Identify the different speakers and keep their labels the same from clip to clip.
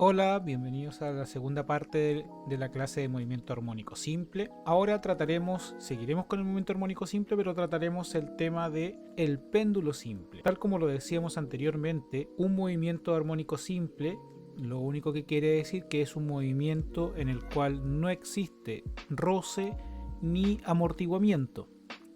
Speaker 1: Hola, bienvenidos a la segunda parte de la clase de movimiento armónico simple. Ahora seguiremos con el movimiento armónico simple, pero trataremos el tema de el péndulo simple. Tal como lo decíamos anteriormente, un movimiento armónico simple lo único que quiere decir que es un movimiento en el cual no existe roce ni amortiguamiento.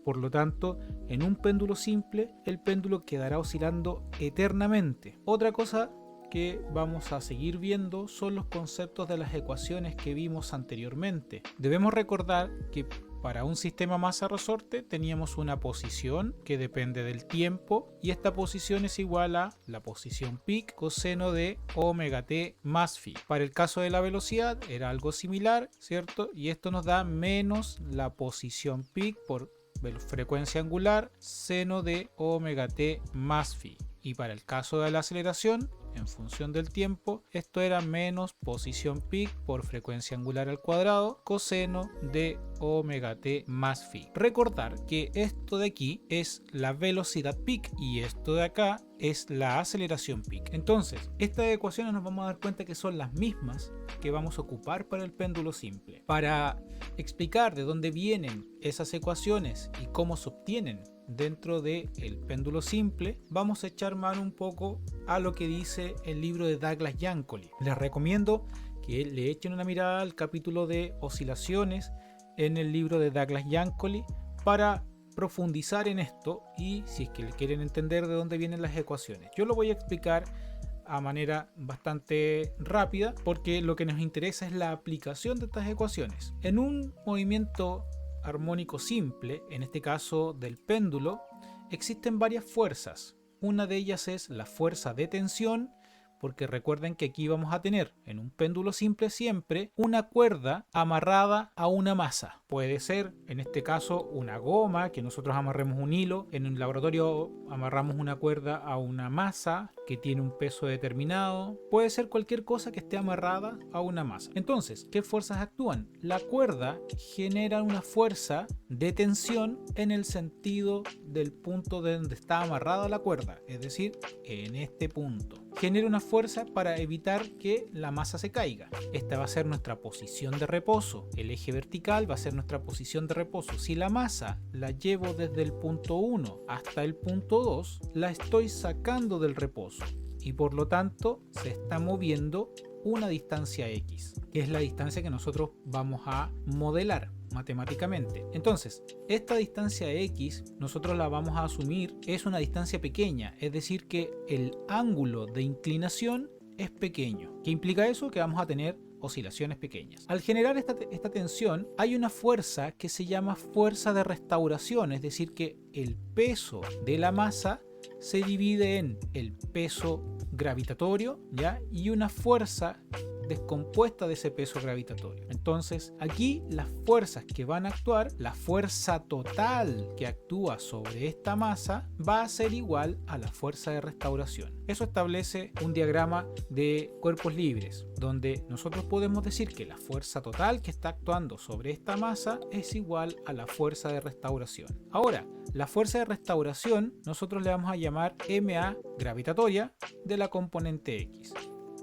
Speaker 1: Por lo tanto, en un péndulo simple, el péndulo quedará oscilando eternamente. Otra cosa que vamos a seguir viendo son los conceptos de las ecuaciones que vimos anteriormente. Debemos recordar que para un sistema masa-resorte teníamos una posición que depende del tiempo y esta posición es igual a la posición peak coseno de omega t más phi. Para el caso de la velocidad era algo similar, ¿cierto? Y esto nos da menos la posición peak por frecuencia angular seno de omega t más phi. Y para el caso de la aceleración, en función del tiempo, esto era menos posición peak por frecuencia angular al cuadrado coseno de omega t más phi. Recordar que esto de aquí es la velocidad peak y esto de acá es la aceleración peak. Entonces, estas ecuaciones nos vamos a dar cuenta que son las mismas que vamos a ocupar para el péndulo simple. Para explicar de dónde vienen esas ecuaciones y cómo se obtienen dentro del péndulo simple, vamos a echar mano un poco a lo que dice el libro de Douglas Yancoli. Les recomiendo que le echen una mirada al capítulo de oscilaciones en el libro de Douglas Yancoli para profundizar en esto y si es que quieren entender de dónde vienen las ecuaciones. Yo lo voy a explicar a manera bastante rápida porque lo que nos interesa es la aplicación de estas ecuaciones. En un movimiento armónico simple, en este caso del péndulo, existen varias fuerzas. Una de ellas es la fuerza de tensión, porque recuerden que aquí vamos a tener en un péndulo simple siempre una cuerda amarrada a una masa. Puede ser en este caso una goma, que nosotros amarremos un hilo. En el laboratorio amarramos una cuerda a una masa que tiene un peso determinado. Puede ser cualquier cosa que esté amarrada a una masa. Entonces, ¿qué fuerzas actúan? La cuerda genera una fuerza de tensión en el sentido del punto de donde está amarrada la cuerda, es decir, en este punto. Genera una fuerza para evitar que la masa se caiga. Esta va a ser nuestra posición de reposo. El eje vertical va a ser nuestra posición de reposo. Si la masa la llevo desde el punto 1 hasta el punto 2, la estoy sacando del reposo y por lo tanto se está moviendo una distancia X, que es la distancia que nosotros vamos a modelar matemáticamente. Entonces, esta distancia X nosotros la vamos a asumir es una distancia pequeña, es decir que el ángulo de inclinación es pequeño. ¿Qué implica eso? Que vamos a tener oscilaciones pequeñas. Al generar esta tensión hay una fuerza que se llama fuerza de restauración, es decir que el peso de la masa se divide en el peso gravitatorio, ¿ya? Y una fuerza descompuesta de ese peso gravitatorio. Entonces aquí las fuerzas que van a actuar, la fuerza total que actúa sobre esta masa va a ser igual a la fuerza de restauración. Eso establece un diagrama de cuerpos libres donde nosotros podemos decir que la fuerza total que está actuando sobre esta masa es igual a la fuerza de restauración. Ahora, la fuerza de restauración nosotros le vamos a llamar MA gravitatoria de la componente X.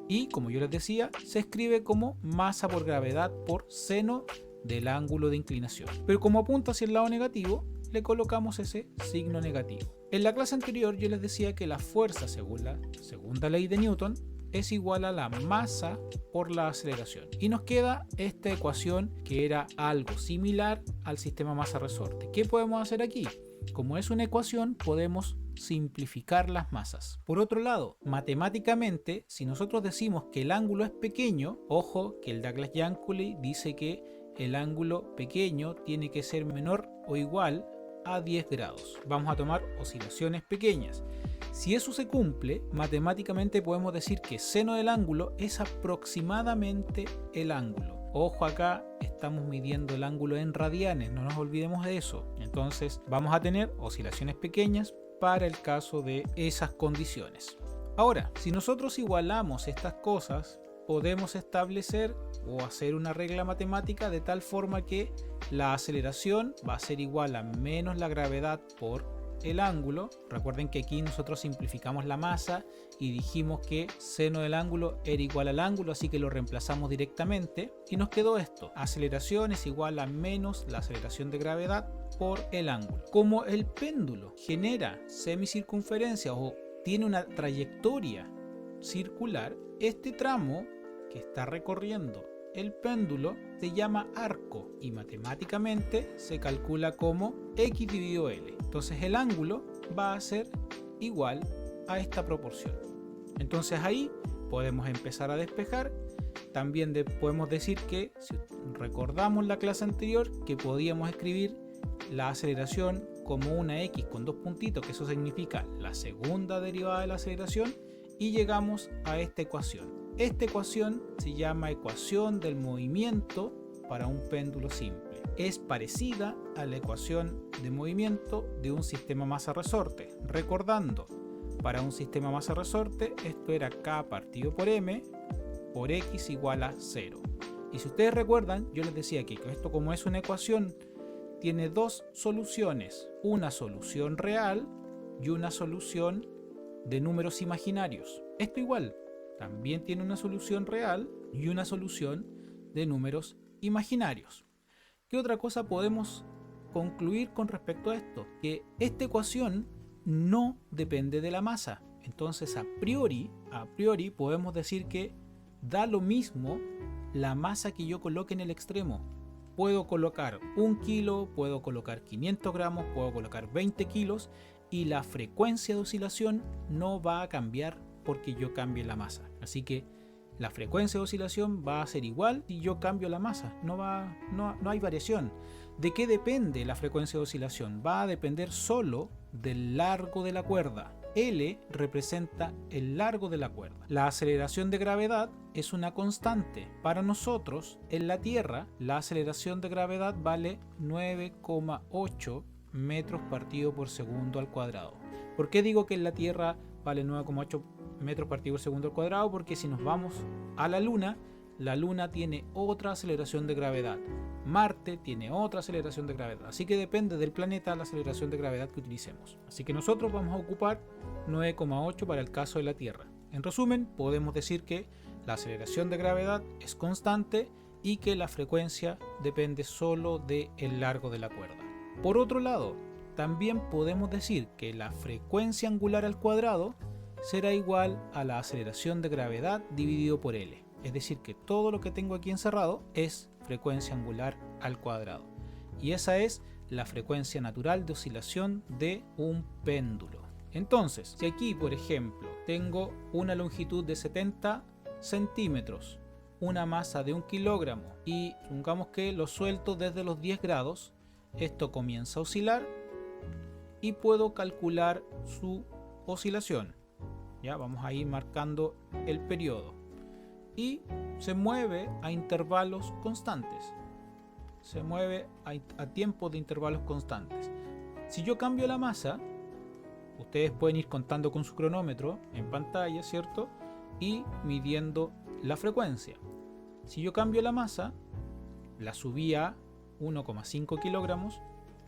Speaker 1: Y como yo les decía, se escribe como masa por gravedad por seno del ángulo de inclinación. Pero como apunta hacia el lado negativo, le colocamos ese signo negativo. En la clase anterior yo les decía que la fuerza, según la segunda ley de Newton, es igual a la masa por la aceleración. Y nos queda esta ecuación que era algo similar al sistema masa-resorte. ¿Qué podemos hacer aquí? Como es una ecuación, podemos simplificar las masas. Por otro lado, matemáticamente, si nosotros decimos que el ángulo es pequeño, ojo que el Douglas Yancoli dice que el ángulo pequeño tiene que ser menor o igual a 10 grados. Vamos a tomar oscilaciones pequeñas. Si eso se cumple, matemáticamente podemos decir que seno del ángulo es aproximadamente el ángulo. Ojo, acá estamos midiendo el ángulo en radianes, no nos olvidemos de eso. Entonces vamos a tener oscilaciones pequeñas para el caso de esas condiciones. Ahora, si nosotros igualamos estas cosas, podemos establecer o hacer una regla matemática de tal forma que la aceleración va a ser igual a menos la gravedad por el ángulo. Recuerden que aquí nosotros simplificamos la masa y dijimos que seno del ángulo era igual al ángulo, así que lo reemplazamos directamente y nos quedó esto: aceleración es igual a menos la aceleración de gravedad por el ángulo. Como el péndulo genera semicircunferencia o tiene una trayectoria circular, este tramo que está recorriendo el péndulo se llama arco y matemáticamente se calcula como x dividido L. Entonces el ángulo va a ser igual a esta proporción. Entonces ahí podemos empezar a despejar. También podemos decir que, si recordamos la clase anterior, que podíamos escribir la aceleración como una x con dos puntitos, que eso significa la segunda derivada de la aceleración, y llegamos a esta ecuación. Esta ecuación se llama ecuación del movimiento para un péndulo simple. Es parecida a la ecuación de movimiento de un sistema masa-resorte. Recordando, para un sistema masa-resorte esto era K partido por M por X igual a 0. Y si ustedes recuerdan, yo les decía que esto, como es una ecuación, tiene dos soluciones. Una solución real y una solución de números imaginarios. Esto igual también tiene una solución real y una solución de números imaginarios. ¿Qué otra cosa podemos concluir con respecto a esto? Que esta ecuación no depende de la masa. Entonces a priori podemos decir que da lo mismo la masa que yo coloque en el extremo. Puedo colocar 1 kilo, puedo colocar 500 gramos, puedo colocar 20 kilos y la frecuencia de oscilación no va a cambiar porque yo cambie la masa. Así que la frecuencia de oscilación va a ser igual si yo cambio la masa. No hay variación. ¿De qué depende la frecuencia de oscilación? Va a depender solo del largo de la cuerda. L representa el largo de la cuerda. La aceleración de gravedad es una constante. Para nosotros, en la Tierra, la aceleración de gravedad vale 9,8 metros partido por segundo al cuadrado. ¿Por qué digo que en la Tierra vale 9,8 metros partido por segundo al cuadrado? Porque si nos vamos a la Luna tiene otra aceleración de gravedad. Marte tiene otra aceleración de gravedad. Así que depende del planeta la aceleración de gravedad que utilicemos. Así que nosotros vamos a ocupar 9,8 para el caso de la Tierra. En resumen, podemos decir que la aceleración de gravedad es constante y que la frecuencia depende solo del largo de la cuerda. Por otro lado, también podemos decir que la frecuencia angular al cuadrado será igual a la aceleración de gravedad dividido por L. Es decir, que todo lo que tengo aquí encerrado es frecuencia angular al cuadrado. Y esa es la frecuencia natural de oscilación de un péndulo. Entonces, si aquí, por ejemplo, tengo una longitud de 70 centímetros, una masa de 1 kilogramo y supongamos que lo suelto desde los 10 grados, esto comienza a oscilar y puedo calcular su oscilación. Ya vamos a ir marcando el periodo y se mueve a intervalos constantes. Se mueve a tiempos de intervalos constantes. Si yo cambio la masa, ustedes pueden ir contando con su cronómetro en pantalla, ¿cierto? Y midiendo la frecuencia. Si yo cambio la masa, la subí a 1,5 kilogramos,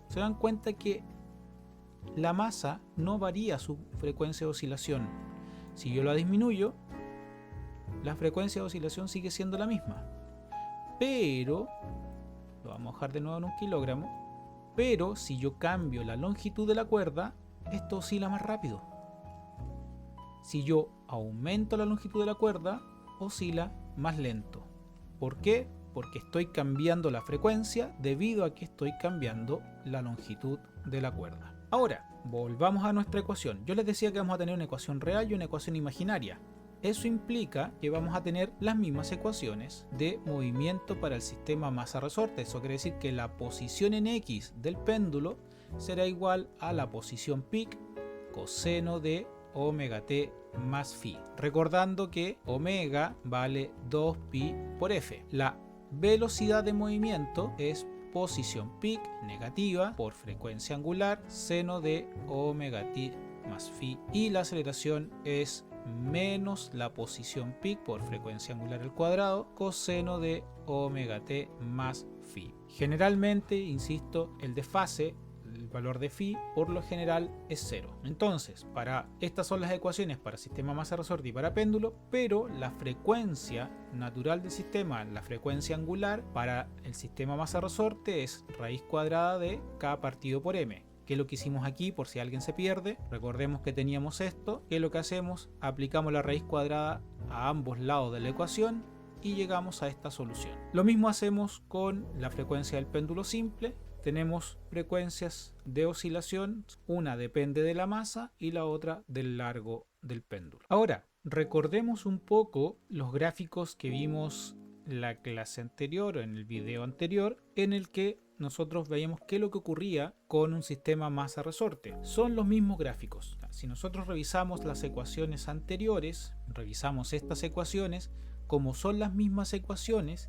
Speaker 1: se dan cuenta que la masa no varía su frecuencia de oscilación. Si yo la disminuyo, la frecuencia de oscilación sigue siendo la misma. Pero, lo vamos a dejar de nuevo en 1 kilogramo, pero si yo cambio la longitud de la cuerda, esto oscila más rápido. Si yo aumento la longitud de la cuerda, oscila más lento. ¿Por qué? Porque estoy cambiando la frecuencia debido a que estoy cambiando la longitud de la cuerda. Ahora, volvamos a nuestra ecuación. Yo les decía que vamos a tener una ecuación real y una ecuación imaginaria. Eso implica que vamos a tener las mismas ecuaciones de movimiento para el sistema masa-resorte. Eso quiere decir que la posición en X del péndulo será igual a la posición peak coseno de omega t más phi. Recordando que omega vale 2pi por f. La velocidad de movimiento es posición peak negativa por frecuencia angular seno de omega t más phi. Y la aceleración es menos la posición peak por frecuencia angular al cuadrado coseno de omega t más phi. Generalmente, insisto, el desfase, el valor de phi por lo general es 0. Entonces, estas son las ecuaciones para sistema masa-resorte y para péndulo, pero la frecuencia natural del sistema, la frecuencia angular para el sistema masa-resorte es raíz cuadrada de k partido por m. ¿Qué es lo que hicimos aquí? Por si alguien se pierde, recordemos que teníamos esto, que lo que hacemos, aplicamos la raíz cuadrada a ambos lados de la ecuación y llegamos a esta solución. Lo mismo hacemos con la frecuencia del péndulo simple. Tenemos frecuencias de oscilación, una depende de la masa y la otra del largo del péndulo. Ahora, recordemos un poco los gráficos que vimos en la clase anterior o en el video anterior, en el que nosotros veíamos qué es lo que ocurría con un sistema masa-resorte. Son los mismos gráficos. Si nosotros revisamos las ecuaciones anteriores, revisamos estas ecuaciones, como son las mismas ecuaciones,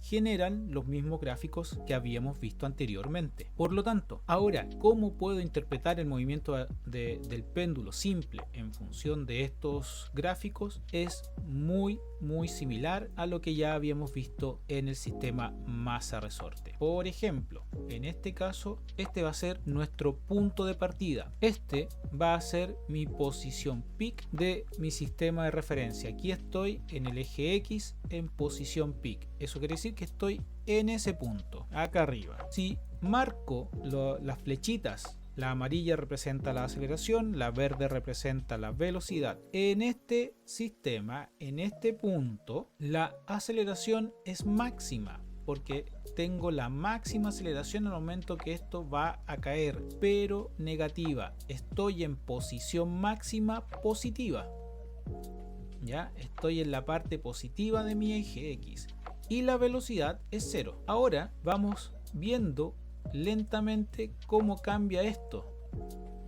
Speaker 1: generan los mismos gráficos que habíamos visto anteriormente. Por lo tanto, ahora, ¿cómo puedo interpretar el movimiento del péndulo simple en función de estos gráficos? Es muy similar a lo que ya habíamos visto en el sistema masa-resorte. Por ejemplo, en este caso, este va a ser nuestro punto de partida. Este va a ser mi posición peak de mi sistema de referencia. Aquí estoy en el eje X en posición peak. Eso quiere decir que estoy en ese punto, acá arriba. Si marco las flechitas, la amarilla representa la aceleración, la verde representa la velocidad. En este sistema, en este punto, la aceleración es máxima, porque tengo la máxima aceleración al momento que esto va a caer, pero negativa. Estoy en posición máxima positiva. Ya estoy en la parte positiva de mi eje X y la velocidad es 0. Ahora vamos viendo lentamente cómo cambia esto.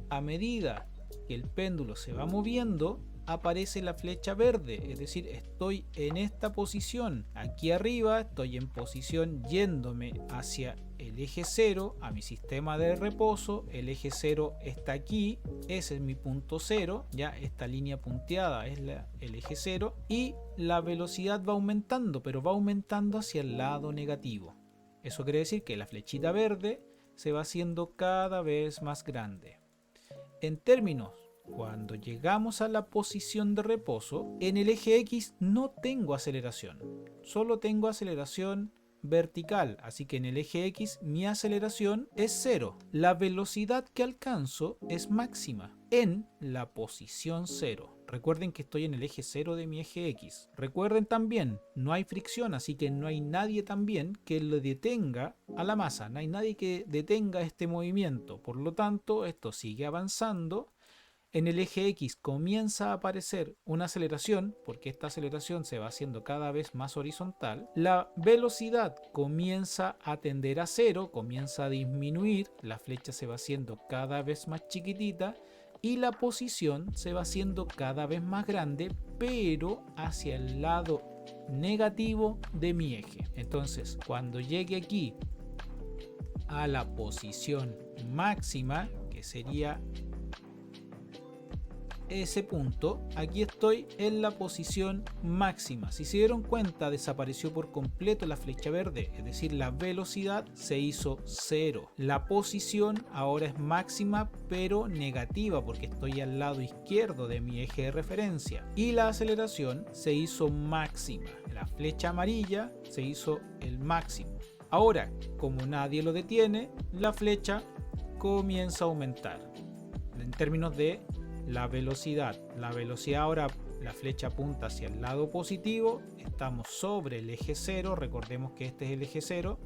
Speaker 1: A medida que el péndulo se va moviendo, aparece la flecha verde, es decir, estoy en esta posición. Aquí arriba estoy en posición yéndome hacia el eje 0, a mi sistema de reposo. El eje 0 está aquí, ese es mi punto 0, ya esta línea punteada es el eje 0, y la velocidad va aumentando, pero va aumentando hacia el lado negativo. Eso quiere decir que la flechita verde se va haciendo cada vez más grande. En términos, cuando llegamos a la posición de reposo, en el eje X no tengo aceleración, solo tengo aceleración vertical, así que en el eje X mi aceleración es 0. La velocidad que alcanzo es máxima en la posición 0. Recuerden que estoy en el eje 0 de mi eje X. Recuerden también, no hay fricción, así que no hay nadie también que le detenga a la masa, no hay nadie que detenga este movimiento. Por lo tanto, esto sigue avanzando. En el eje X comienza a aparecer una aceleración, porque esta aceleración se va haciendo cada vez más horizontal. La velocidad comienza a tender a 0, comienza a disminuir, la flecha se va haciendo cada vez más chiquitita y la posición se va haciendo cada vez más grande, pero hacia el lado negativo de mi eje. Entonces, cuando llegue aquí a la posición máxima, que sería ese punto, aquí estoy en la posición máxima. Si se dieron cuenta, desapareció por completo la flecha verde, es decir, la velocidad se hizo 0. La posición ahora es máxima pero negativa porque estoy al lado izquierdo de mi eje de referencia, y la aceleración se hizo máxima. La flecha amarilla se hizo el máximo. Ahora, como nadie lo detiene, la flecha comienza a aumentar en términos de la velocidad. La velocidad ahora, la flecha apunta hacia el lado positivo, estamos sobre el eje 0, recordemos que este es el eje 0.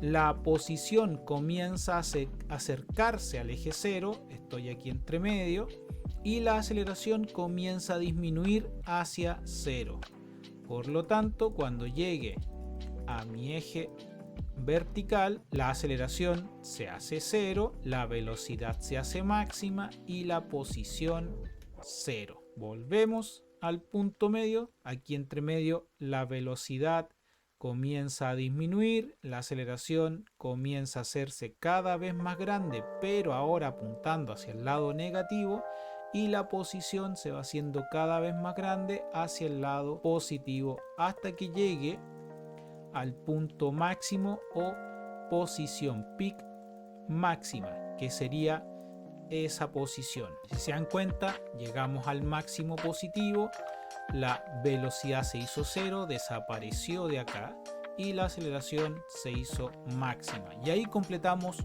Speaker 1: La posición comienza a acercarse al eje 0, estoy aquí entre medio, y la aceleración comienza a disminuir hacia 0. Por lo tanto, cuando llegue a mi eje vertical, la aceleración se hace 0, la velocidad se hace máxima y la posición 0. Volvemos al punto medio. Aquí entre medio la velocidad comienza a disminuir, la aceleración comienza a hacerse cada vez más grande, pero ahora apuntando hacia el lado negativo, y la posición se va haciendo cada vez más grande hacia el lado positivo hasta que llegue al punto máximo o posición peak máxima, que sería esa posición. Si se dan cuenta, llegamos al máximo positivo, la velocidad se hizo cero, desapareció de acá y la aceleración se hizo máxima. Y ahí completamos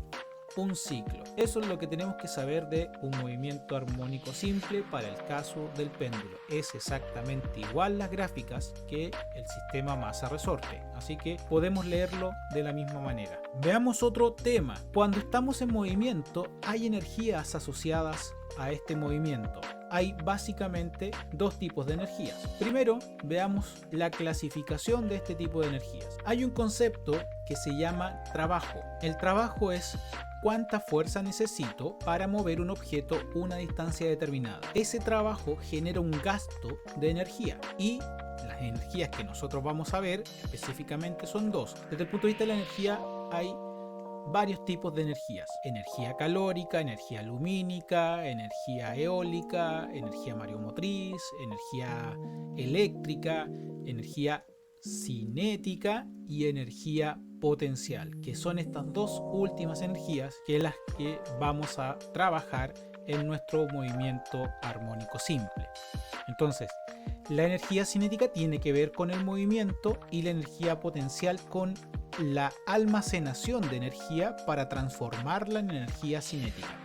Speaker 1: un ciclo. Eso es lo que tenemos que saber de un movimiento armónico simple para el caso del péndulo. Es exactamente igual las gráficas que el sistema masa-resorte, así que podemos leerlo de la misma manera. Veamos otro tema. Cuando estamos en movimiento hay energías asociadas a este movimiento. Hay básicamente dos tipos de energías. Primero, veamos la clasificación de este tipo de energías. Hay un concepto que se llama trabajo. El trabajo es cuánta fuerza necesito para mover un objeto una distancia determinada. Ese trabajo genera un gasto de energía y las energías que nosotros vamos a ver específicamente son dos. Desde el punto de vista de la energía hay varios tipos de energías: energía calórica, energía lumínica, energía eólica, energía mareomotriz, energía eléctrica, energía cinética y energía potencial, que son estas dos últimas energías que las que vamos a trabajar en nuestro movimiento armónico simple. Entonces, la energía cinética tiene que ver con el movimiento y la energía potencial con la almacenación de energía para transformarla en energía cinética.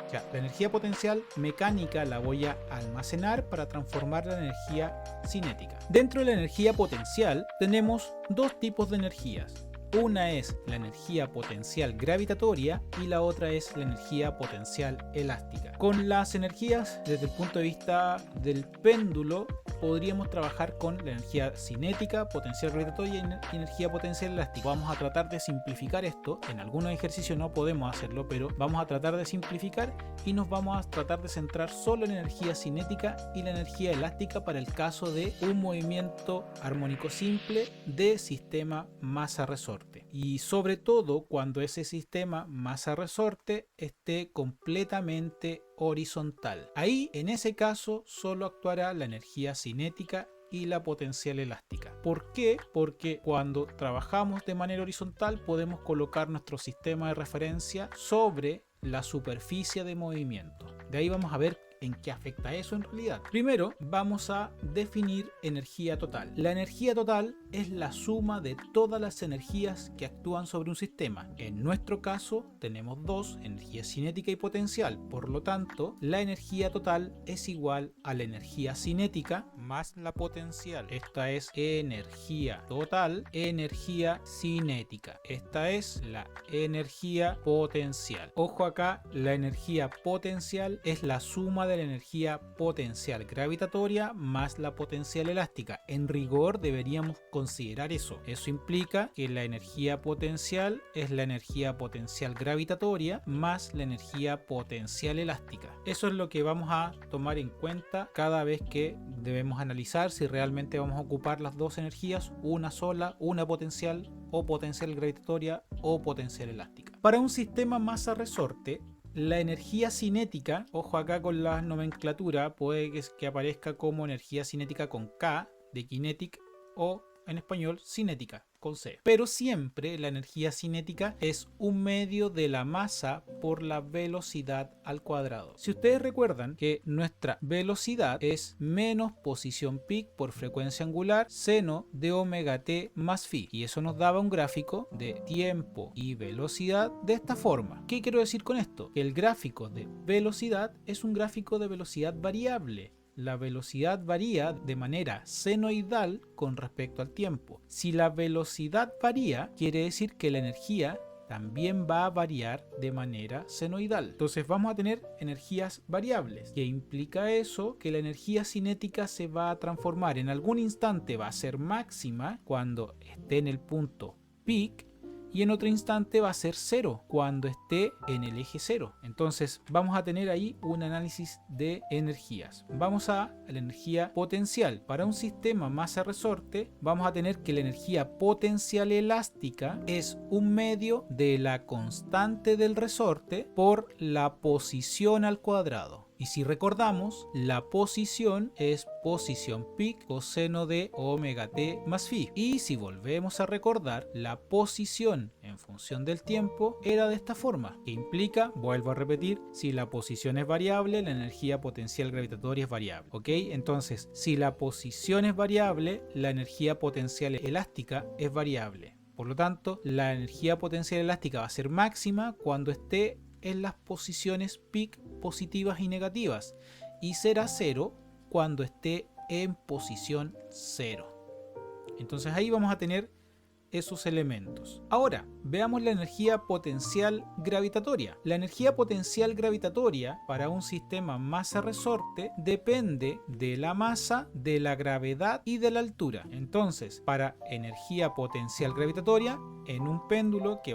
Speaker 1: O sea, la energía potencial mecánica la voy a almacenar para transformarla en energía cinética. Dentro de la energía potencial tenemos dos tipos de energías. Una es la energía potencial gravitatoria y la otra es la energía potencial elástica. Con las energías, desde el punto de vista del péndulo, podríamos trabajar con la energía cinética, potencial gravitatoria y energía potencial elástica. Vamos a tratar de simplificar esto. En algunos ejercicios no podemos hacerlo, pero vamos a tratar de simplificar y nos vamos a tratar de centrar solo en la energía cinética y la energía elástica para el caso de un movimiento armónico simple de sistema masa-resorte. Y sobre todo cuando ese sistema masa-resorte esté completamente horizontal. Ahí, en ese caso, solo actuará la energía cinética y la potencial elástica. ¿Por qué? Porque cuando trabajamos de manera horizontal podemos colocar nuestro sistema de referencia sobre la superficie de movimiento. De ahí vamos a ver en qué afecta eso en realidad. Primero vamos a definir energía total. La energía total es la suma de todas las energías que actúan sobre un sistema. En nuestro caso tenemos dos, energía cinética y potencial. Por lo tanto, la energía total es igual a la energía cinética más la potencial. Esta es energía total, energía cinética. Esta es la energía potencial. Ojo acá, la energía potencial es la suma de la energía potencial gravitatoria más la potencial elástica. En rigor deberíamos considerar eso. Eso implica que la energía potencial es la energía potencial gravitatoria más la energía potencial elástica. Eso es lo que vamos a tomar en cuenta cada vez que debemos analizar si realmente vamos a ocupar las dos energías, una sola, una potencial o potencial gravitatoria o potencial elástica. Para un sistema masa-resorte, la energía cinética, ojo acá con la nomenclatura, puede que aparezca como energía cinética con K de kinetic o en español cinética con C. Pero siempre la energía cinética es un medio de la masa por la velocidad al cuadrado. Si ustedes recuerdan que nuestra velocidad es menos posición peak por frecuencia angular seno de omega t más phi, y eso nos daba un gráfico de tiempo y velocidad de esta forma. ¿Qué quiero decir con esto? Que el gráfico de velocidad es un gráfico de velocidad variable. La velocidad varía de manera senoidal con respecto al tiempo. Si la velocidad varía, quiere decir que la energía también va a variar de manera senoidal. Entonces vamos a tener energías variables. ¿Qué implica eso? Que la energía cinética se va a transformar. En algún instante va a ser máxima cuando esté en el punto peak, y en otro instante va a ser cero cuando esté en el eje cero. Entonces vamos a tener ahí un análisis de energías. Vamos a la energía potencial. Para un sistema masa-resorte vamos a tener que la energía potencial elástica es un medio de la constante del resorte por la posición al cuadrado. Y si recordamos, la posición es posición peak coseno de omega t más phi. Y si volvemos a recordar, la posición en en función del tiempo era de esta forma, que implica, vuelvo a repetir, si la posición es variable, la energía potencial gravitatoria es variable, ¿ok? Entonces, si la posición es variable, la energía potencial elástica es variable. Por lo tanto, la energía potencial elástica va a ser máxima cuando esté en las posiciones peak positivas y negativas, y será cero cuando esté en posición cero. Entonces ahí vamos a tener esos elementos. Ahora, veamos la energía potencial gravitatoria. La energía potencial gravitatoria para un sistema masa-resorte depende de la masa, de la gravedad y de la altura. Entonces, para energía potencial gravitatoria, en un péndulo que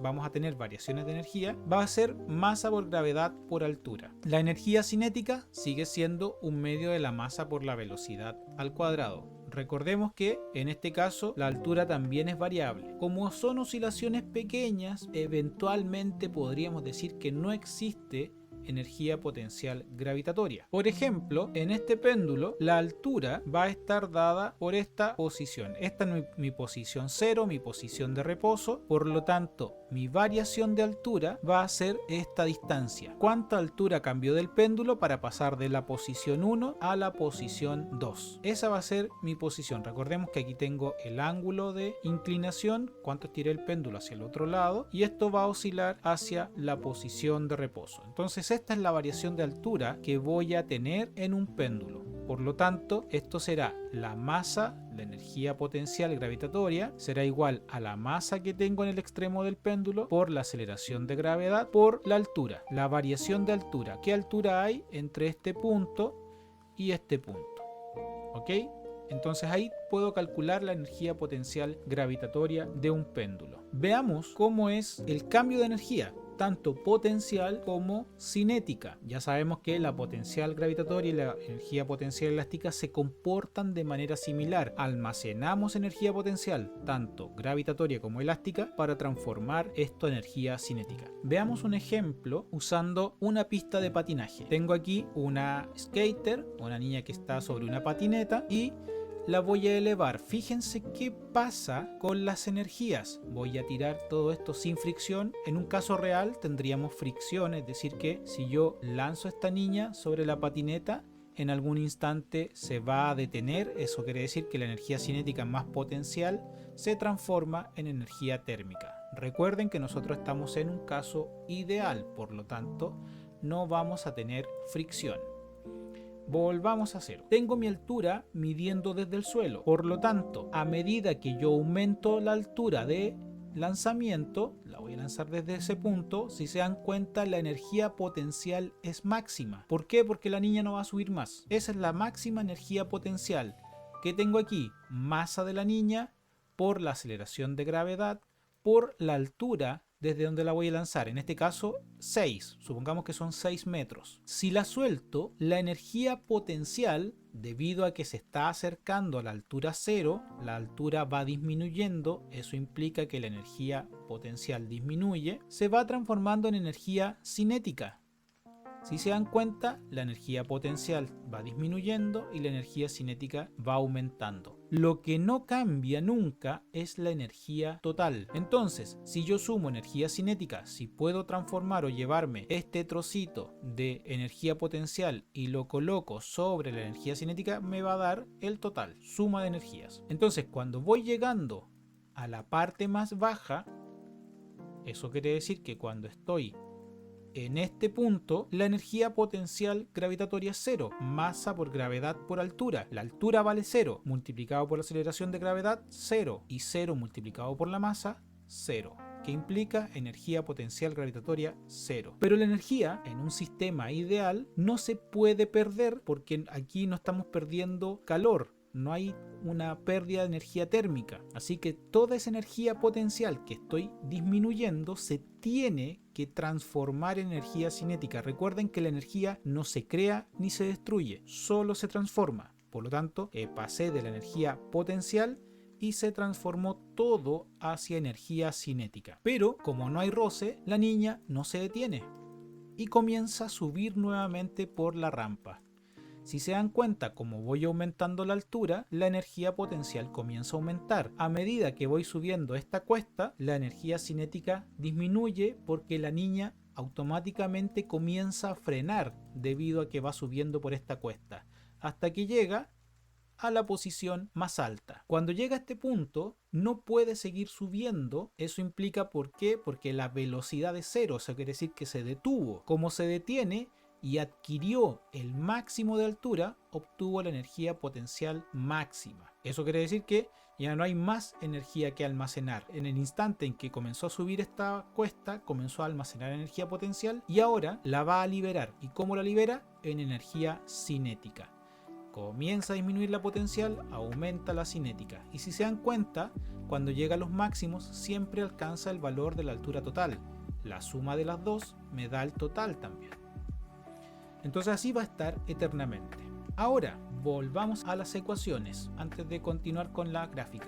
Speaker 1: vamos a tener variaciones de energía, va a ser masa por gravedad por altura. La energía cinética sigue siendo un medio de la masa por la velocidad al cuadrado. Recordemos que en este caso la altura también es variable. Como son oscilaciones pequeñas, eventualmente podríamos decir que no existe energía potencial gravitatoria. Por ejemplo, en este péndulo la altura va a estar dada por esta posición. Esta es mi posición 0, mi posición de reposo. Por lo tanto, mi variación de altura va a ser esta distancia. ¿Cuánta altura cambió del péndulo para pasar de la posición 1 a la posición 2? Esa va a ser mi posición. Recordemos que aquí tengo el ángulo de inclinación, cuánto estiré el péndulo hacia el otro lado, y esto va a oscilar hacia la posición de reposo. Entonces esta es la variación de altura que voy a tener en un péndulo. Por lo tanto, esto será la masa, la energía potencial gravitatoria, será igual a la masa que tengo en el extremo del péndulo por la aceleración de gravedad por la altura, la variación de altura. ¿Qué altura hay entre este punto y este punto? ¿Ok? Entonces ahí puedo calcular la energía potencial gravitatoria de un péndulo. Veamos cómo es el cambio de energía, tanto potencial como cinética. Ya sabemos que la potencial gravitatoria y la energía potencial elástica se comportan de manera similar. Almacenamos energía potencial, tanto gravitatoria como elástica, para transformar esto en energía cinética. Veamos un ejemplo usando una pista de patinaje. Tengo aquí una skater, una niña que está sobre una patineta, y la voy a elevar. Fíjense qué pasa con las energías. Voy a tirar todo esto sin fricción. En un caso real tendríamos fricción, es decir que si yo lanzo a esta niña sobre la patineta, en algún instante se va a detener. Eso quiere decir que la energía cinética más potencial se transforma en energía térmica. Recuerden que nosotros estamos en un caso ideal, por lo tanto no vamos a tener fricción. Volvamos a cero. Tengo mi altura midiendo desde el suelo. Por lo tanto, a medida que yo aumento la altura de lanzamiento, la voy a lanzar desde ese punto, si se dan cuenta la energía potencial es máxima. ¿Por qué? Porque la niña no va a subir más. Esa es la máxima energía potencial. ¿Qué tengo aquí? Masa de la niña por la aceleración de gravedad, por la altura desde donde la voy a lanzar, en este caso 6, supongamos que son 6 metros. Si la suelto, la energía potencial, debido a que se está acercando a la altura 0, la altura va disminuyendo, eso implica que la energía potencial disminuye, se va transformando en energía cinética. Si se dan cuenta, la energía potencial va disminuyendo y la energía cinética va aumentando. Lo que no cambia nunca es la energía total. Entonces, si yo sumo energía cinética, si puedo transformar o llevarme este trocito de energía potencial y lo coloco sobre la energía cinética, me va a dar el total, suma de energías. Entonces, cuando voy llegando a la parte más baja, eso quiere decir que cuando estoy en este punto, la energía potencial gravitatoria es 0, masa por gravedad por altura. La altura vale 0, multiplicado por la aceleración de gravedad, 0, y 0 multiplicado por la masa, 0, que implica energía potencial gravitatoria 0. Pero la energía en un sistema ideal no se puede perder porque aquí no estamos perdiendo calor. No hay una pérdida de energía térmica. Así que toda esa energía potencial que estoy disminuyendo se tiene que transformar en energía cinética. Recuerden que la energía no se crea ni se destruye, solo se transforma. Por lo tanto, pasé de la energía potencial y se transformó todo hacia energía cinética. Pero como no hay roce, la niña no se detiene y comienza a subir nuevamente por la rampa. Si se dan cuenta, como voy aumentando la altura, la energía potencial comienza a aumentar. A medida que voy subiendo esta cuesta, la energía cinética disminuye porque la niña automáticamente comienza a frenar debido a que va subiendo por esta cuesta, hasta que llega a la posición más alta. Cuando llega a este punto, no puede seguir subiendo. Eso implica, ¿por qué? Porque la velocidad es cero, o sea, quiere decir que se detuvo. Como se detiene y adquirió el máximo de altura, obtuvo la energía potencial máxima. Eso quiere decir que ya no hay más energía que almacenar. En el instante en que comenzó a subir esta cuesta, comenzó a almacenar energía potencial y ahora la va a liberar. ¿Y cómo la libera? En energía cinética. Comienza a disminuir la potencial, aumenta la cinética. Y si se dan cuenta, cuando llega a los máximos siempre alcanza el valor de la altura total. La suma de las dos me da el total también. Entonces así va a estar eternamente. Ahora, volvamos a las ecuaciones antes de continuar con la gráfica.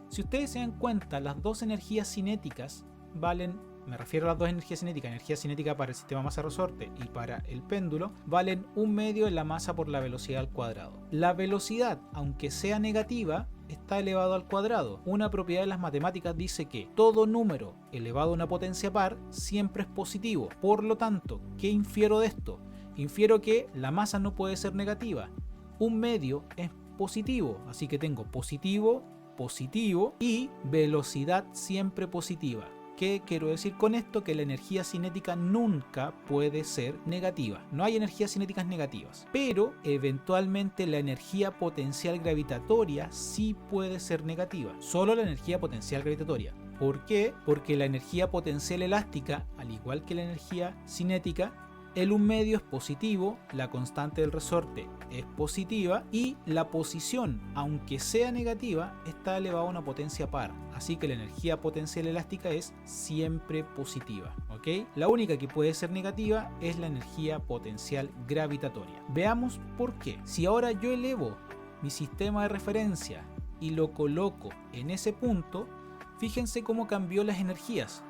Speaker 1: Si ustedes se dan cuenta, las dos energías cinéticas valen, me refiero a las dos energías cinéticas, energía cinética para el sistema masa-resorte y para el péndulo, valen 1/2 en la masa por la velocidad al cuadrado. La velocidad, aunque sea negativa, está elevado al cuadrado. Una propiedad de las matemáticas dice que todo número elevado a una potencia par siempre es positivo. Por lo tanto, ¿qué infiero de esto? Infiero que la masa no puede ser negativa. 1/2 es positivo, así que tengo positivo, positivo y velocidad siempre positiva. ¿Qué quiero decir con esto? Que la energía cinética nunca puede ser negativa. No hay energías cinéticas negativas. Pero eventualmente la energía potencial gravitatoria sí puede ser negativa. Solo la energía potencial gravitatoria. ¿Por qué? Porque la energía potencial elástica, al igual que la energía cinética, el 1/2 es positivo, la constante del resorte es positiva y la posición, aunque sea negativa, está elevada a una potencia par. Así que la energía potencial elástica es siempre positiva, ¿ok? La única que puede ser negativa es la energía potencial gravitatoria. Veamos por qué. Si ahora yo elevo mi sistema de referencia y lo coloco en ese punto, fíjense cómo cambió las energías.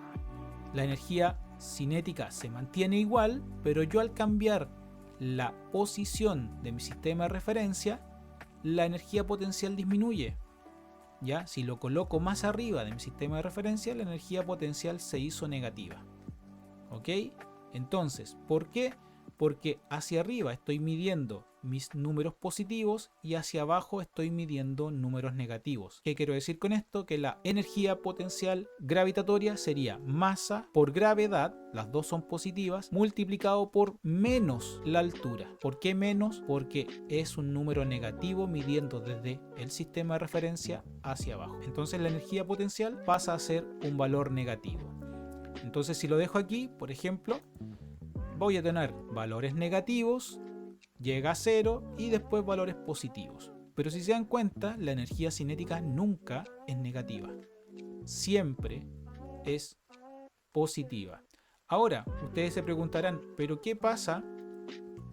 Speaker 1: La energía cinética se mantiene igual, pero yo al cambiar la posición de mi sistema de referencia, la energía potencial disminuye. ¿Ya? Si lo coloco más arriba de mi sistema de referencia, la energía potencial se hizo negativa. ¿Ok? Entonces, ¿por qué? Porque hacia arriba estoy midiendo mis números positivos y hacia abajo estoy midiendo números negativos. ¿Qué quiero decir con esto? Que la energía potencial gravitatoria sería masa por gravedad, las dos son positivas, multiplicado por menos la altura. ¿Por qué menos? Porque es un número negativo midiendo desde el sistema de referencia hacia abajo. Entonces la energía potencial pasa a ser un valor negativo. Entonces si lo dejo aquí, por ejemplo, voy a tener valores negativos, llega a 0 y después valores positivos. Pero si se dan cuenta, la energía cinética nunca es negativa. Siempre es positiva. Ahora, ustedes se preguntarán, ¿pero qué pasa?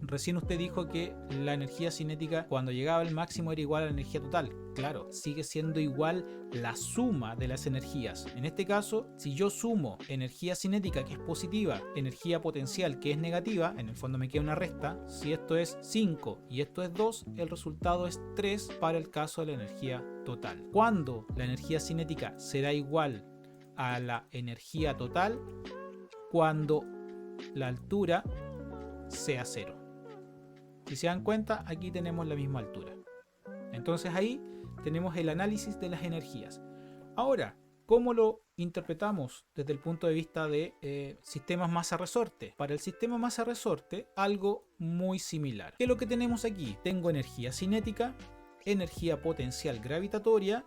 Speaker 1: Recién usted dijo que la energía cinética cuando llegaba al máximo era igual a la energía total. Claro, sigue siendo igual la suma de las energías. En este caso, si yo sumo energía cinética que es positiva, energía potencial que es negativa, en el fondo me queda una resta. Si esto es 5 y esto es 2, el resultado es 3 para el caso de la energía total. ¿Cuándo la energía cinética será igual a la energía total? Cuando la altura sea 0. Si se dan cuenta, aquí tenemos la misma altura. Entonces ahí tenemos el análisis de las energías. Ahora, ¿cómo lo interpretamos desde el punto de vista de sistemas masa-resorte? Para el sistema masa-resorte, algo muy similar. ¿Qué es lo que tenemos aquí? Tengo energía cinética, energía potencial gravitatoria,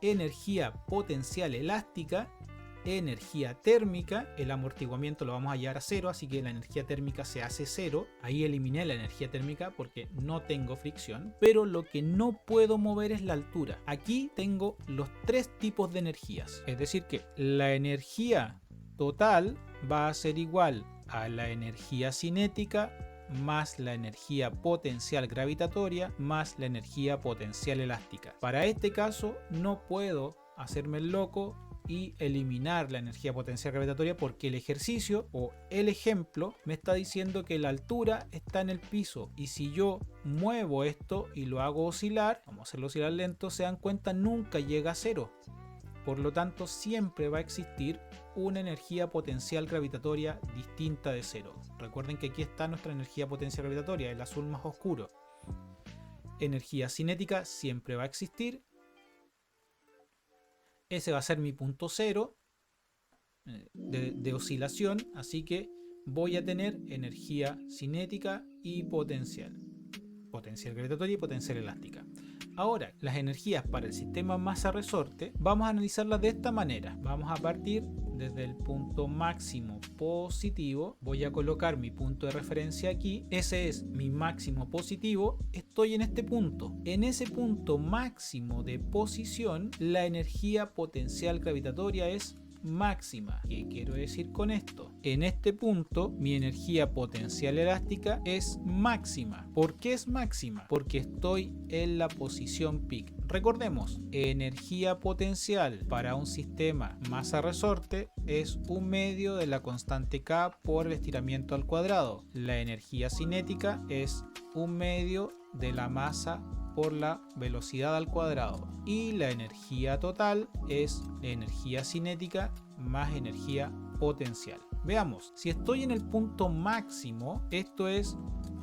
Speaker 1: energía potencial elástica, energía térmica. El amortiguamiento lo vamos a llevar a 0, así que la energía térmica se hace 0. Ahí eliminé la energía térmica porque no tengo fricción, pero lo que no puedo mover es la altura. Aquí tengo los 3 tipos de energías, es decir que la energía total va a ser igual a la energía cinética más la energía potencial gravitatoria más la energía potencial elástica. Para este caso no puedo hacerme el loco y eliminar la energía potencial gravitatoria, porque el ejercicio o el ejemplo me está diciendo que la altura está en el piso, y si yo muevo esto y lo hago oscilar, vamos a hacerlo oscilar lento, se dan cuenta, nunca llega a cero. Por lo tanto, siempre va a existir una energía potencial gravitatoria distinta de cero. Recuerden que aquí está nuestra energía potencial gravitatoria, el azul más oscuro. Energía cinética siempre va a existir. Ese va a ser mi punto cero de oscilación, así que voy a tener energía cinética y potencial. Potencial gravitatoria y potencial elástica. Ahora, las energías para el sistema masa-resorte vamos a analizarlas de esta manera. Vamos a partir desde el punto máximo positivo. Voy a colocar mi punto de referencia aquí. Ese es mi máximo positivo. Estoy en este punto. En ese punto máximo de posición, la energía potencial gravitatoria es máxima. ¿Qué quiero decir con esto? En este punto mi energía potencial elástica es máxima. ¿Por qué es máxima? Porque estoy en la posición peak. Recordemos, energía potencial para un sistema masa-resorte es un medio de la constante K por el estiramiento al cuadrado. La energía cinética es un medio de la masa por la velocidad al cuadrado, y la energía total es energía cinética más energía potencial. Veamos, si estoy en el punto máximo, esto es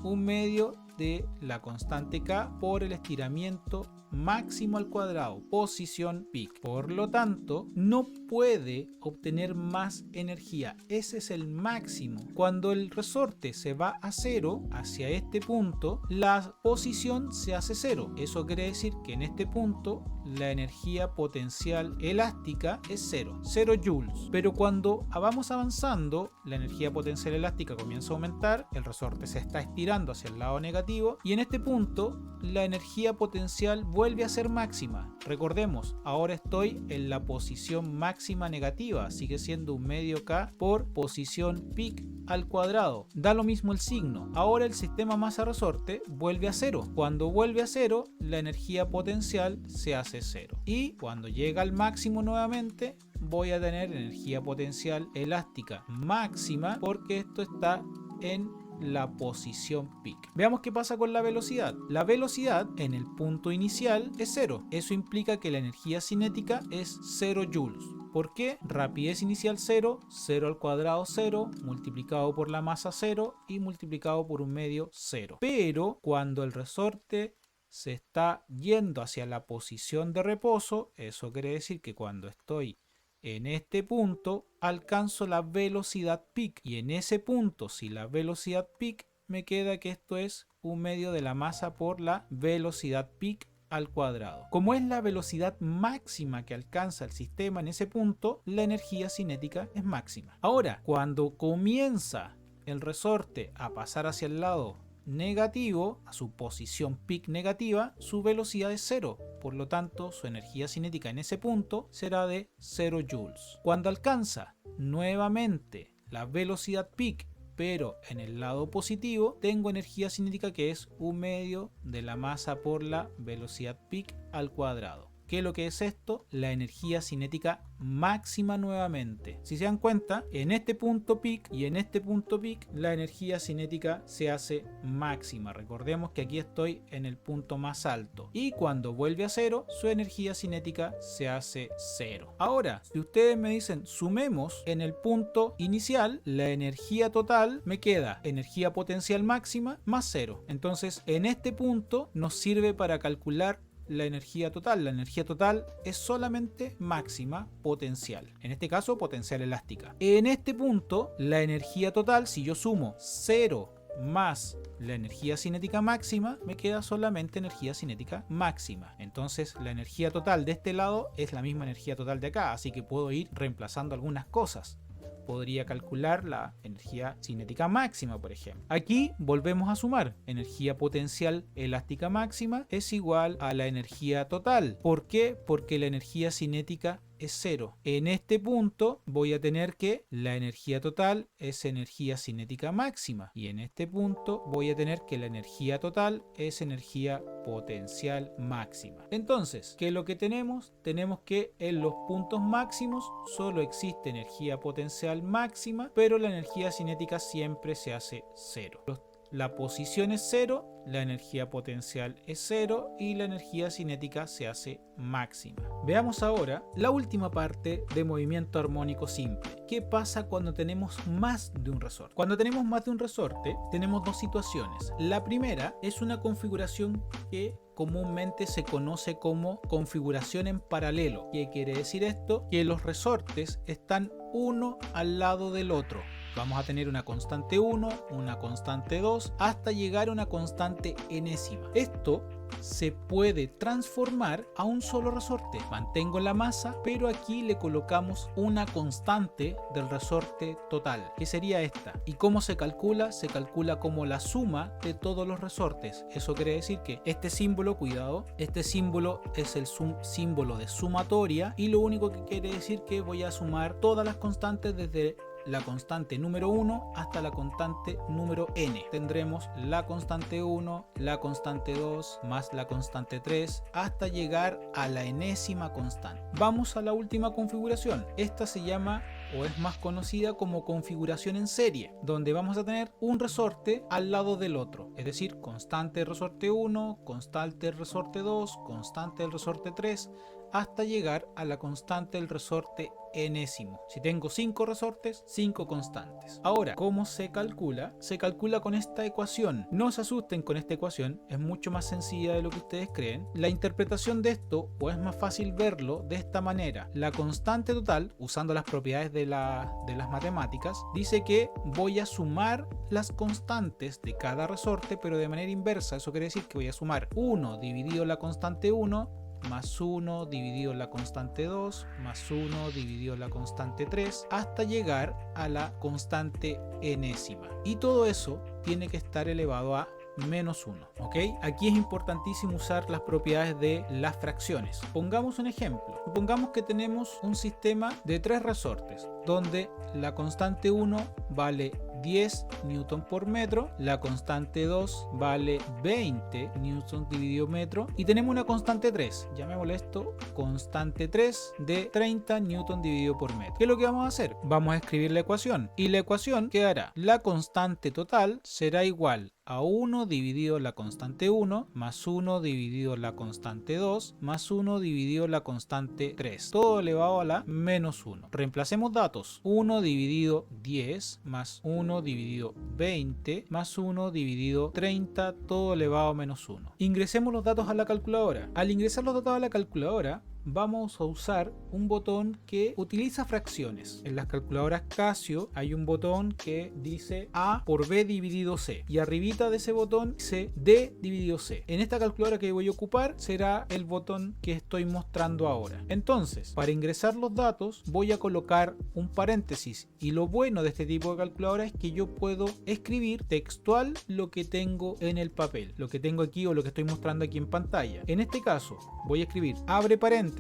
Speaker 1: un medio de la constante K por el estiramiento máximo al cuadrado, posición peak. Por lo tanto, no puede obtener más energía. Ese es el máximo. Cuando el resorte se va a cero, hacia este punto, la posición se hace cero. Eso quiere decir que en este punto la energía potencial elástica es cero joules. Pero cuando vamos avanzando, la energía potencial elástica comienza a aumentar, el resorte se está estirando hacia el lado negativo, y en este punto la energía potencial vuelve a ser máxima. Recordemos, ahora estoy en la posición máxima negativa, sigue siendo un medio K por posición peak al cuadrado. Da lo mismo el signo. Ahora el sistema masa-resorte vuelve a cero. Cuando vuelve a cero, la energía potencial se hace cero. Y cuando llega al máximo nuevamente, voy a tener energía potencial elástica máxima, porque esto está en la posición peak. Veamos qué pasa con la velocidad. La velocidad en el punto inicial es cero. Eso implica que la energía cinética es 0 joules. ¿Por qué? Rapidez inicial 0, 0 al cuadrado 0, multiplicado por la masa 0 y multiplicado por un medio 0. Pero cuando el resorte se está yendo hacia la posición de reposo, eso quiere decir que cuando estoy en este punto alcanzo la velocidad peak, y en ese punto, si la velocidad peak, me queda que esto es un medio de la masa por la velocidad peak al cuadrado. Como es la velocidad máxima que alcanza el sistema en ese punto, la energía cinética es máxima. Ahora, cuando comienza el resorte a pasar hacia el lado negativo, a su posición peak negativa, su velocidad es cero. Por lo tanto, su energía cinética en ese punto será de 0 joules. Cuando alcanza nuevamente la velocidad peak, pero en el lado positivo, tengo energía cinética que es un medio de la masa por la velocidad peak al cuadrado. ¿Qué es lo que es esto? La energía cinética máxima nuevamente. Si se dan cuenta, en este punto peak y en este punto peak, la energía cinética se hace máxima. Recordemos que aquí estoy en el punto más alto. Y cuando vuelve a cero, su energía cinética se hace cero. Ahora, si ustedes me dicen, sumemos en el punto inicial, la energía total me queda energía potencial máxima más cero. Entonces, en este punto nos sirve para calcular la energía total. La energía total es solamente máxima potencial, en este caso potencial elástica. En este punto, la energía total, si yo sumo 0 más la energía cinética máxima, me queda solamente energía cinética máxima. Entonces la energía total de este lado es la misma energía total de acá, así que puedo ir reemplazando algunas cosas. Podría calcular la energía cinética máxima, por ejemplo. Aquí volvemos a sumar. Energía potencial elástica máxima es igual a la energía total. ¿Por qué? Porque la energía cinética es 0. En este punto voy a tener que la energía total es energía cinética máxima. Y en este punto voy a tener que la energía total es energía potencial máxima. Entonces, ¿qué es lo que tenemos? Tenemos que en los puntos máximos solo existe energía potencial máxima, pero la energía cinética siempre se hace 0. La posición es 0, la energía potencial es 0 y la energía cinética se hace máxima. Veamos ahora la última parte de movimiento armónico simple. ¿Qué pasa cuando tenemos más de un resorte? Cuando tenemos más de un resorte, tenemos dos situaciones. La primera es una configuración que comúnmente se conoce como configuración en paralelo. ¿Qué quiere decir esto? Que los resortes están uno al lado del otro. Vamos a tener una constante 1, una constante 2, hasta llegar a una constante enésima. Esto se puede transformar a un solo resorte. Mantengo la masa, pero aquí le colocamos una constante del resorte total, que sería esta. ¿Y cómo se calcula? Se calcula como la suma de todos los resortes. Eso quiere decir que este símbolo, cuidado, este símbolo es el símbolo de sumatoria, y lo único que quiere decir que voy a sumar todas las constantes desde la constante número 1 hasta la constante número n. Tendremos la constante 1, la constante 2 más la constante 3 hasta llegar a la enésima constante. Vamos a la última configuración. Esta se llama, o es más conocida como configuración en serie, donde vamos a tener un resorte al lado del otro, es decir, constante del resorte 1, constante del resorte 2, constante del resorte 3, hasta llegar a la constante del resorte enésimo. Si tengo 5 resortes, 5 constantes. Ahora, ¿cómo se calcula? Se calcula con esta ecuación. No se asusten con esta ecuación, es mucho más sencilla de lo que ustedes creen. La interpretación de esto, o es más fácil verlo de esta manera. La constante total, usando las propiedades de las matemáticas, dice que voy a sumar las constantes de cada resorte, pero de manera inversa. Eso quiere decir que voy a sumar 1 dividido la constante 1 más 1 dividido la constante 2 más 1 dividido la constante 3 hasta llegar a la constante enésima. Y todo eso tiene que estar elevado a menos 1, ¿ok? Aquí es importantísimo usar las propiedades de las fracciones. Pongamos un ejemplo. Supongamos que tenemos un sistema de 3 resortes, donde la constante 1 vale 10 newton por metro, la constante 2 vale 20 newton dividido metro, y tenemos una constante 3, llamémosle esto constante 3 de 30 newton dividido por metro. ¿Qué es lo que vamos a hacer? Vamos a escribir la ecuación, y la ecuación quedará: la constante total será igual a 1 dividido la constante 1 más 1 dividido la constante 2 más 1 dividido la constante 3, todo elevado a la menos 1. Reemplacemos datos: 1 dividido 10 más 1 dividido 20 más 1 dividido 30, todo elevado a menos 1. Ingresemos los datos a la calculadora. Al ingresar los datos a la calculadora, vamos a usar un botón que utiliza fracciones. En las calculadoras Casio hay un botón que dice A por B dividido C, y arribita de ese botón dice D dividido C. En esta calculadora que voy a ocupar será el botón que estoy mostrando ahora. Entonces, para ingresar los datos voy a colocar un paréntesis, y lo bueno de este tipo de calculadora es que yo puedo escribir textual lo que tengo en el papel, lo que tengo aquí o lo que estoy mostrando aquí en pantalla. En este caso voy a escribir abre paréntesis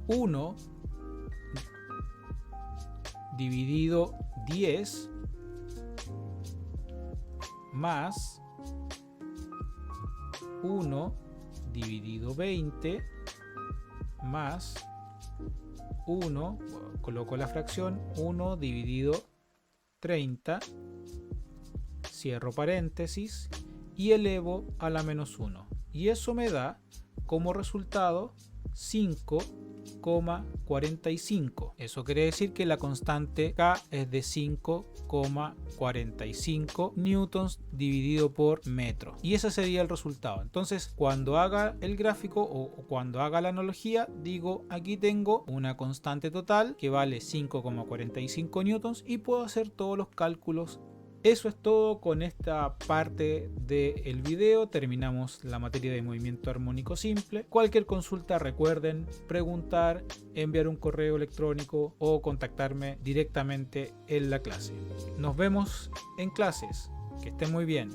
Speaker 1: 1 dividido 10 más 1 dividido 20 más 1, coloco la fracción 1 dividido 30, cierro paréntesis y elevo a la menos 1, y eso me da como resultado 5,45. Eso quiere decir que la constante K es de 5,45 newtons dividido por metro, y ese sería el resultado. Entonces, cuando haga el gráfico o cuando haga la analogía, digo: aquí tengo una constante total que vale 5,45 newtons, y puedo hacer todos los cálculos. Eso es todo con esta parte del video. Terminamos la materia de movimiento armónico simple. Cualquier consulta, recuerden preguntar, enviar un correo electrónico o contactarme directamente en la clase. Nos vemos en clases. Que estén muy bien.